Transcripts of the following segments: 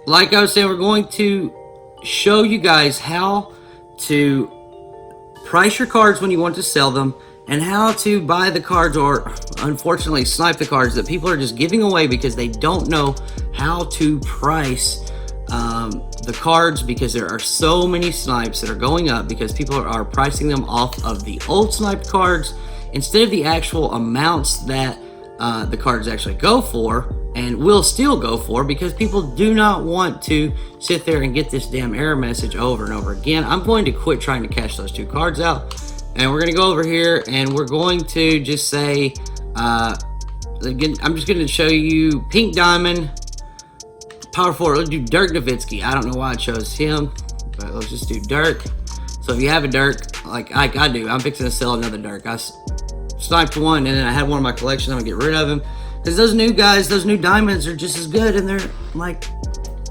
like I was saying, we're going to show you guys how to price your cards when you want to sell them, and how to buy the cards, or unfortunately snipe the cards that people are just giving away because they don't know how to price the cards, because there are so many snipes that are going up because people are pricing them off of the old sniped cards instead of the actual amounts that the cards actually go for, and will still go for, because people do not want to sit there and get this damn error message over and over again. I'm going to quit trying to cash those two cards out, and we're going to go over here and we're going to just say, again, I'm just going to show you Pink Diamond, Power Forward. Let's do Dirk Nowitzki. I don't know why I chose him, but let's just do Dirk. So if you have a Dirk, like I do, I'm fixing to sell another Dirk. I sniped one, and then I had one in my collection. I'm gonna get rid of him because those new guys, those new diamonds are just as good, and they're like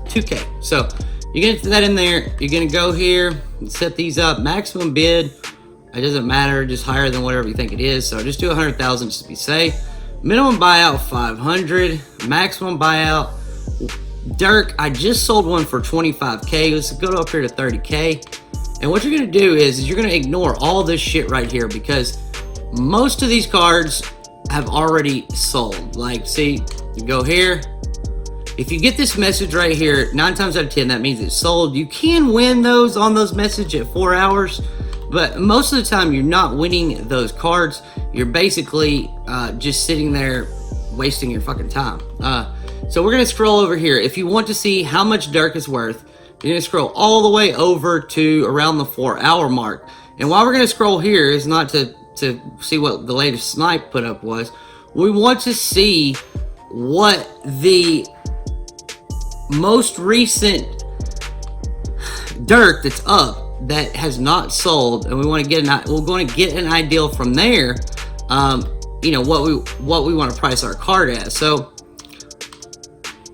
2K. So you get that in there. You're gonna go here and set these up. Maximum bid, it doesn't matter, just higher than whatever you think it is. So just do 100,000 just to be safe. Minimum buyout 500. Maximum buyout. Dirk, I just sold one for 25K. Let's go up here to 30K. And what you're gonna do is you're gonna ignore all this shit right here, because most of these cards have already sold. Like, see, you go here. If you get this message right here, 9 times out of 10, that means it's sold. You can win those on those messages at 4 hours, but most of the time you're not winning those cards. You're basically just sitting there wasting your fucking time. So we're gonna scroll over here. If you want to see how much Dirk is worth, you're gonna scroll all the way over to around the 4 hour mark. And why we're gonna scroll here is not to see what the latest snipe put up was. We want to see what the most recent Dirk that's up that has not sold, and we want to get we're going to get an idea from there. You know what we want to price our card at. So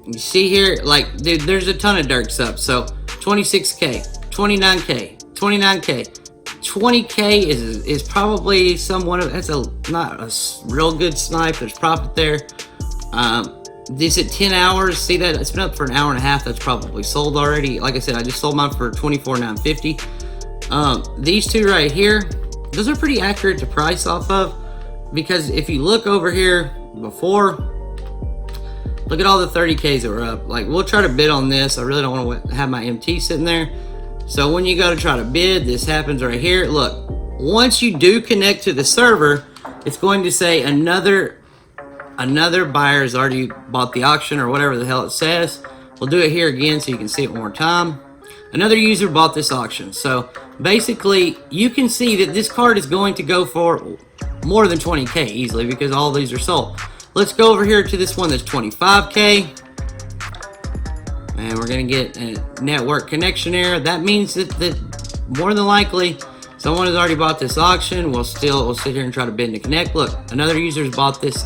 you see here, like, dude, there's a ton of Dirks up. So 26K, 29K, 29K. 20K is probably somewhat of, that's not a real good snipe. There's profit there. This at 10 hours, see that it's been up for an hour and a half. That's probably sold already. Like I said, I just sold mine for $24,950. These two right here, those are pretty accurate to price off of, because if you look over here before, look at all the 30Ks that were up. Like, we'll try to bid on this. I really don't want to have my MT sitting there. So when you go to try to bid, this happens right here. Look, once you do connect to the server, it's going to say another buyer has already bought the auction, or whatever the hell it says. We'll do it here again so you can see it one more time. Another user bought this auction. So basically, you can see that this card is going to go for more than 20K easily, because all these are sold. Let's go over here to this one that's 25K. And we're going to get a network connection error. That means that more than likely someone has already bought this auction. We'll sit here and try to bid to connect. Look, another user's bought this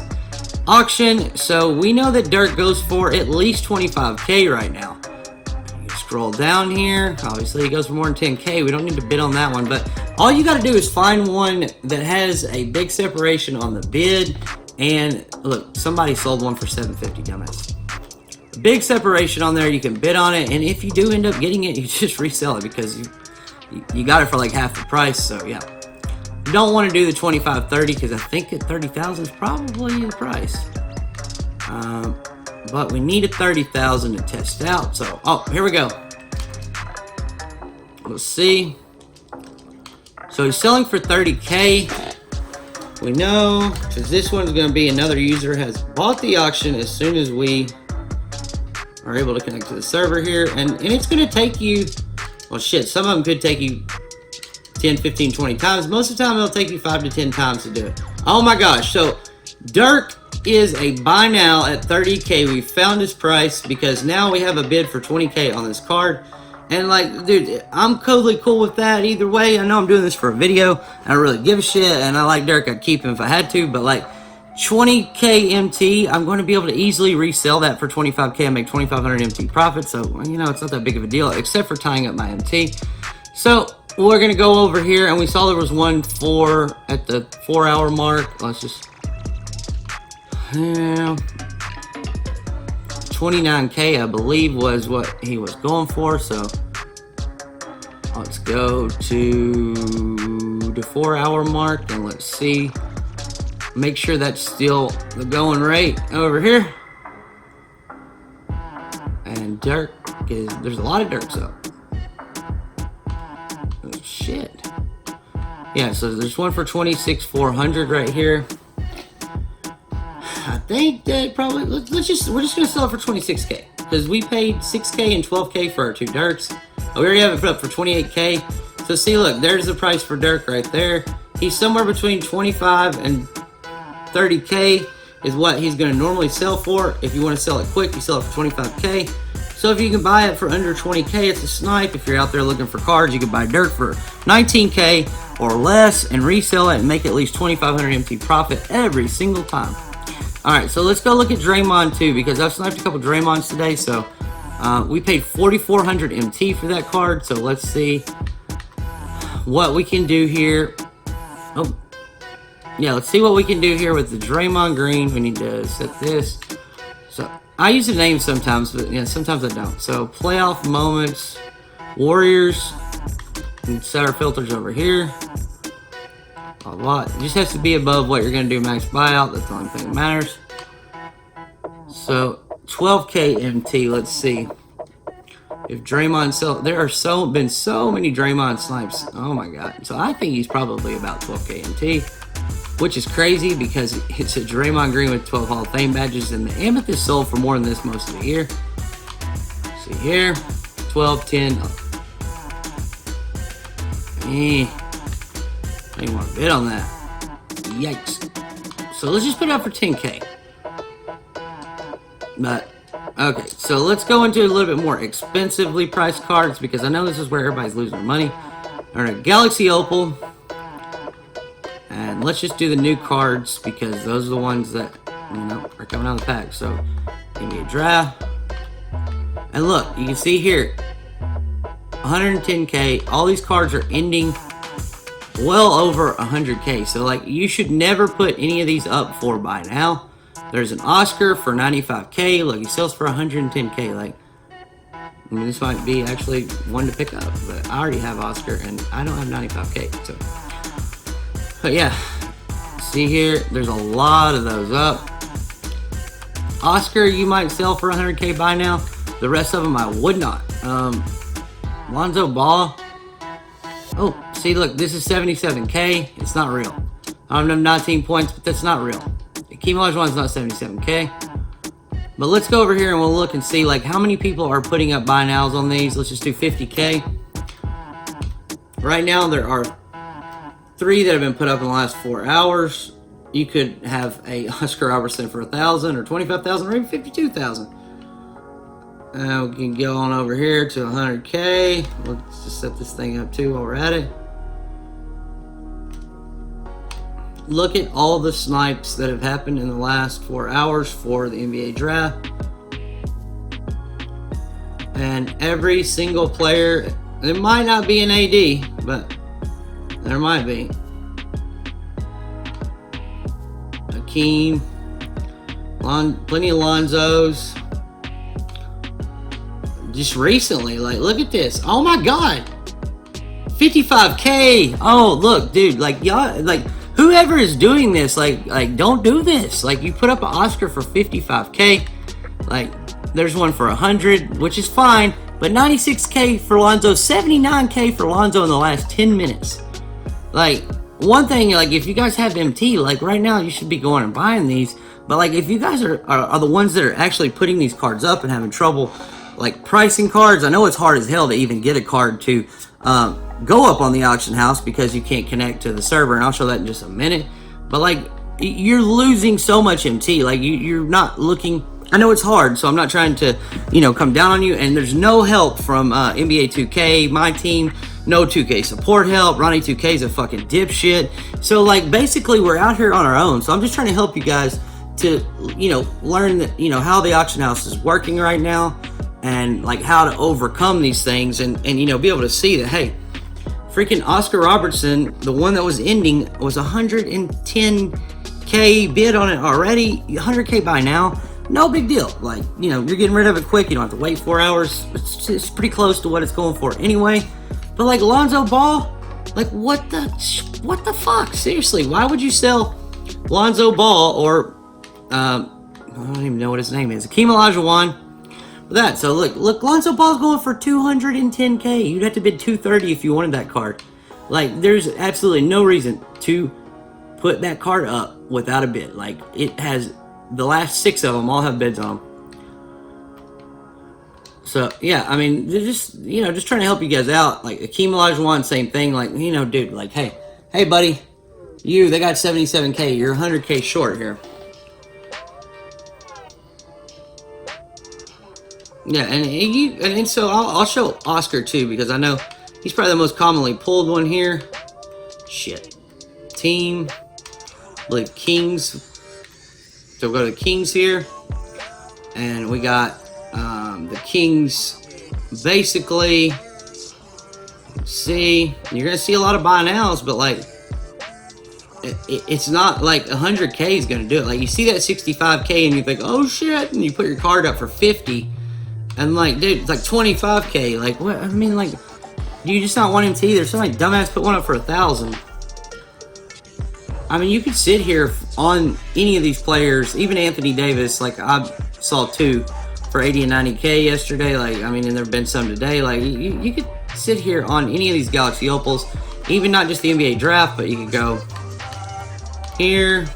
auction. So we know that Dirk goes for at least 25K right now. You scroll down here. Obviously, it goes for more than 10K. We don't need to bid on that one. But all you got to do is find one that has a big separation on the bid. And look, somebody sold one for 750, dumbass. Big separation on there, you can bid on it, and if you do end up getting it, you just resell it, because you got it for like half the price. So yeah, you don't want to do the 25-30, because I think at 30,000 is probably the price. But we need a 30,000 to test out. So here we go. Let's see. So he's selling for 30K. We know, because this one's going to be another user has bought the auction as soon as we are able to connect to the server here, and it's going to take you, well shit, some of them could take you 10, 15, 20 times. Most of the time it'll take you 5 to 10 times to do it. Oh my gosh. So Dirk is a buy now at 30K. We found his price because now we have a bid for 20K on this card. And like, dude, I'm totally cool with that either way. I know I'm doing this for a video. I don't really give a shit, and I like Dirk. I'd keep him if I had to, but like 20K MT, I'm going to be able to easily resell that for 25K and make 2,500 MT profit. So, you know, it's not that big of a deal, except for tying up my MT. So we're going to go over here, and we saw there was one at the 4 hour mark. Let's just, 20 29K, I believe, was what he was going for. So let's go to the 4-hour mark and let's see. Make sure that's still the going rate over here. And Dirk is, there's a lot of Dirks up. Oh, shit. Yeah, so there's one for 26,400 right here. I think that probably, we're just gonna sell it for 26K because we paid 6K and 12K for our 2 Dirks. We already have it put up for 28K. So see, look, there's the price for Dirk right there. He's somewhere between 25 and 30K is what he's gonna normally sell for. If you want to sell it quick, you sell it for 25K. So if you can buy it for under 20K, it's a snipe. If you're out there looking for cards, you can buy Dirk for 19K or less and resell it and make at least 2,500 MT profit every single time. All right, so let's go look at Draymond too, because I've sniped a couple Draymonds today. So we paid 4,400 MT for that card. So let's see what we can do here. Oh, yeah, let's see what we can do here with the Draymond Green. We need to set this. So I use the name sometimes, but yeah, sometimes I don't. So playoff moments, Warriors, and set our filters over here. A lot. It just has to be above what you're going to do max buyout. That's the only thing that matters. So 12K MT. Let's see if Draymond sell. There are been so many Draymond snipes. Oh my god. So I think he's probably about 12K MT, which is crazy because it's a Draymond Green with 12 Hall of Fame badges, and the Amethyst sold for more than this most of the year. See here, 12, 10. I didn't want to bid on that. Yikes. So let's just put it up for 10K. But, okay, so let's go into a little bit more expensively priced cards because I know this is where everybody's losing their money. All right, Galaxy Opal. And let's just do the new cards because those are the ones that, you know, are coming out of the pack. So, give me a draft. And look, you can see here, 110K. All these cards are ending well over 100K. So like you should never put any of these up for buy now. There's an Oscar for 95K. Look, he sells for 110K. Like, I mean, this might be actually one to pick up, but I already have Oscar and I don't have 95K. So, but yeah, see here, there's a lot of those up. Oscar, you might sell for 100K buy now. The rest of them I would not. Lonzo Ball. Oh, see, look, this is 77K. It's not real. I don't have 19 points, but that's not real. The Keem one's not 77K. But let's go over here and we'll look and see, like, how many people are putting up buy nows on these. Let's just do 50K. Right now, there are 3 that have been put up in the last 4 hours. You could have a Oscar Robertson for 1,000 or 25,000 or even 52,000. We can go on over here to 100K. Let's just set this thing up too while we're at it. Look at all the snipes that have happened in the last 4 hours for the NBA draft. And every single player, there might not be an AD, but there might be. Hakeem, plenty of Lonzos. Just recently, like, look at this. Oh my god, 55K. Oh, look, dude, like, y'all, like, whoever is doing this, like, don't do this. Like, you put up an Oscar for 55K. Like, there's one for 100, which is fine, but 96K for Lonzo, 79K for Lonzo in the last 10 minutes. Like, one thing, like, if you guys have MT, like, right now, you should be going and buying these. But, like, if you guys are the ones that are actually putting these cards up and having trouble, like, pricing cards, I know it's hard as hell to even get a card to go up on the auction house because you can't connect to the server, and I'll show that in just a minute. But, like, you're losing so much MT. Like, you're not looking. I know it's hard, so I'm not trying to, you know, come down on you. And there's no help from NBA 2K, Myteam, no 2K support help. Ronnie 2K is a fucking dipshit. So, like, basically, we're out here on our own. So I'm just trying to help you guys to, you know, learn that, you know, how the auction house is working right now, and like how to overcome these things, and you know, be able to see that, hey, freaking Oscar Robertson, the one that was ending, was 110K bid on it already, 100K by now. no big deal. Like, you know, you're getting rid of it quick. You don't have to wait 4 hours. It's pretty close to what it's going for anyway. But like Lonzo Ball, like what the fuck? Seriously, why would you sell Lonzo Ball or I don't even know what his name is, Hakeem Olajuwon for that? So look, Lonzo Ball's going for 210K. You'd have to bid 230 if you wanted that card. Like, there's absolutely no reason to put that card up without a bid. Like, it has, the last 6 of them all have bids on them. So, yeah, I mean, they're just, you know, just trying to help you guys out. Like, Hakeem Olajuwon, same thing. Like, you know, dude, like, hey, buddy, they got 77K. You're 100K short here. Yeah, and so I'll show Oscar, too, because I know he's probably the most commonly pulled one here. Shit. Team. Like Kings. So we'll go to the Kings here. And we got the Kings basically. See, you're going to see a lot of buy nows, but like, it's not like 100K is going to do it. Like, you see that 65K and you think, oh shit, and you put your card up for 50. And like, dude, it's like 25K. Like, what? I mean, like, do you just not want MT? There's somebody dumbass put one up for 1,000. I mean, you could sit here on any of these players, even Anthony Davis. Like, I saw 2 for 80 and 90K yesterday. Like, I mean, and there have been some today. Like, you could sit here on any of these Galaxy Opals, even not just the NBA draft, but you could go here.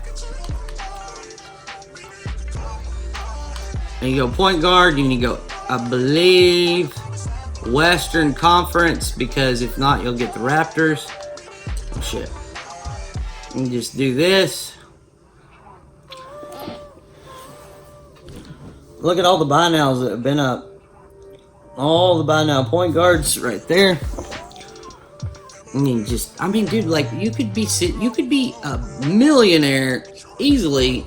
And you go point guard, and you go, I believe, Western Conference, because if not, you'll get the Raptors. Oh, shit. And just do this. Look at all the buy nows that have been up. All the buy now point guards right there. I mean, just, I mean, dude, like, you could be a millionaire easily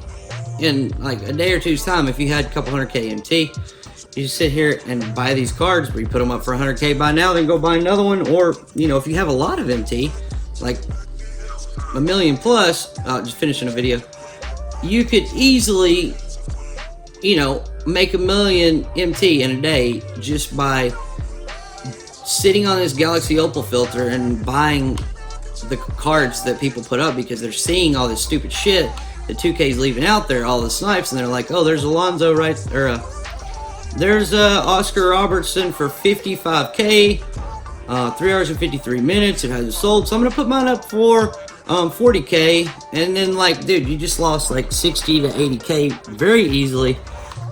in like a day or two's time if you had a couple 100K MT. You just sit here and buy these cards where you put them up for 100K buy now, then go buy another one. Or, you know, if you have a lot of MT, like a million plus, just finishing a video, you could easily, you know, make a million MT in a day just by sitting on this Galaxy Opal filter and buying the cards that people put up, because they're seeing all this stupid shit that 2K's leaving out there, all the snipes, and they're like, oh, there's Alonzo right, or there's Oscar Robertson for 55K, 3 hours and 53 minutes. It hasn't sold, so I'm gonna put mine up for 40K, and then, like, dude, you just lost like 60 to 80K very easily.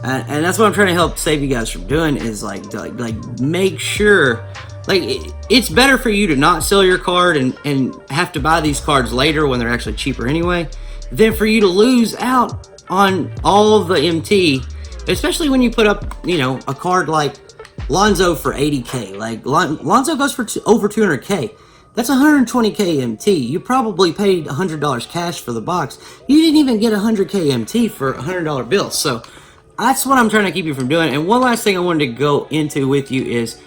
And that's what I'm trying to help save you guys from doing, is like make sure, like, it's better for you to not sell your card and have to buy these cards later when they're actually cheaper anyway, than for you to lose out on all of the MT, especially when you put up, you know, a card like Lonzo for 80K. Like, Lonzo goes for over 200K. That's 120K MT. You probably paid $100 cash for the box. You didn't even get 100K MT for a $100 bill. So that's what I'm trying to keep you from doing. And one last thing I wanted to go into with you is,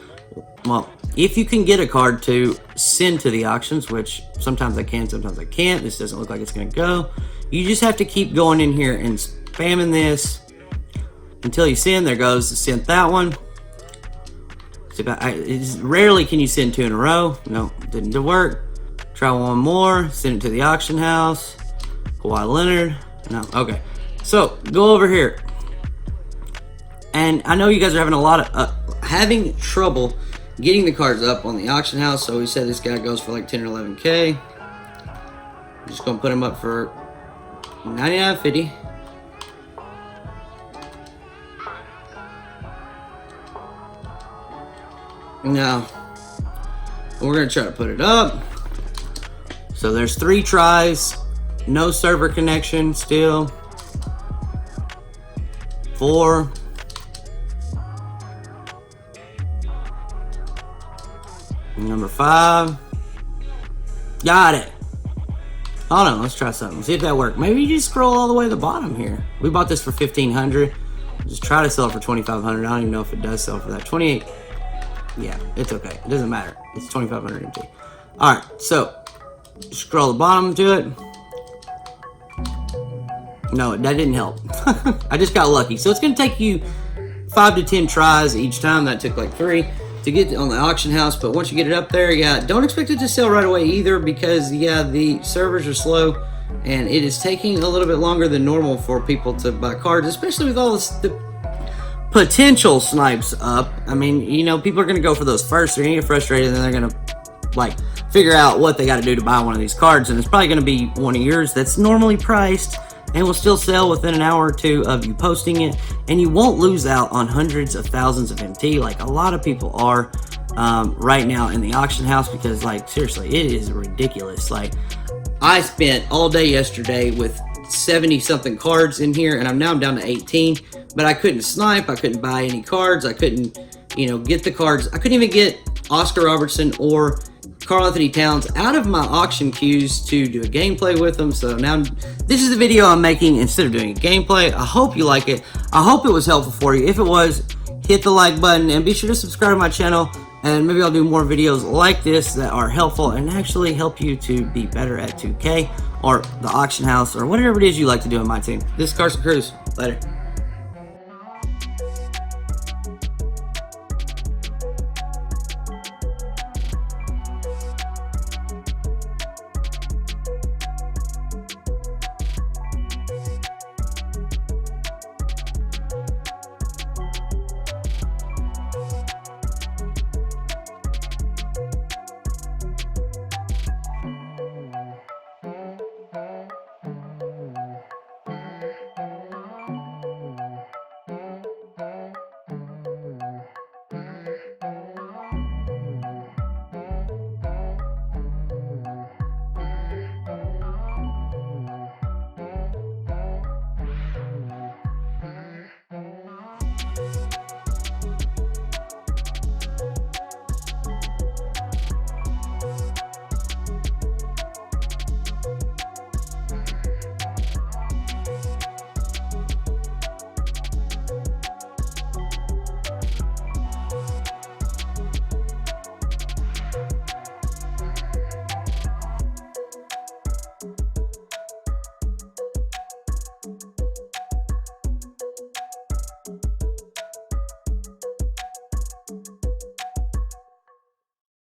well, if you can get a card to send to the auctions, which sometimes I can, sometimes I can't. This doesn't look like it's going to go. You just have to keep going in here and spamming this until you send. There goes the sent that one. Rarely can you send 2 in a row. No, didn't work. Try one more. Send it to the auction house. Kawhi Leonard. No, okay. So go over here. And I know you guys are having a lot of having trouble getting the cards up on the auction house. So we said this guy goes for like 10 or 11K. I'm just gonna put him up for $99.50. Now we're gonna try to put it up. So there's 3 tries, no server connection still. 4. Number 5. Got it. Hold on, let's try something. See if that worked. Maybe you just scroll all the way to the bottom here. We bought this for $1,500. Just try to sell it for $2,500. I don't even know if it does sell for that. 28. Yeah, it's okay. It doesn't matter. It's 2,500 MT. Alright, so scroll the bottom to it. No, that didn't help. I just got lucky. So it's going to take you 5 to 10 tries each time. That took like 3 to get on the auction house. But once you get it up there, yeah, don't expect it to sell right away either, because yeah, the servers are slow and it is taking a little bit longer than normal for people to buy cards, especially with all the potential snipes up. I mean, you know, people are going to go for those first. They're going to get frustrated, and they're going to like figure out what they got to do to buy one of these cards, and it's probably going to be one of yours that's normally priced and will still sell within an hour or 2 of you posting it, and you won't lose out on hundreds of thousands of MT like a lot of people are right now in the auction house, because like seriously, it is ridiculous. Like, I spent all day yesterday with 70 something cards in here, and I'm down to 18, but I couldn't snipe, I couldn't buy any cards, I couldn't, you know, get the cards. I couldn't even get Oscar Robertson or Karl Anthony Towns out of my auction queues to do a gameplay with them. So now this is the video I'm making instead of doing a gameplay. I hope you like it. I hope it was helpful for you. If it was, hit the like button and be sure to subscribe to my channel, and maybe I'll do more videos like this that are helpful and actually help you to be better at 2K or the auction house or whatever it is you like to do in my team. This is Carson Cruz. Later.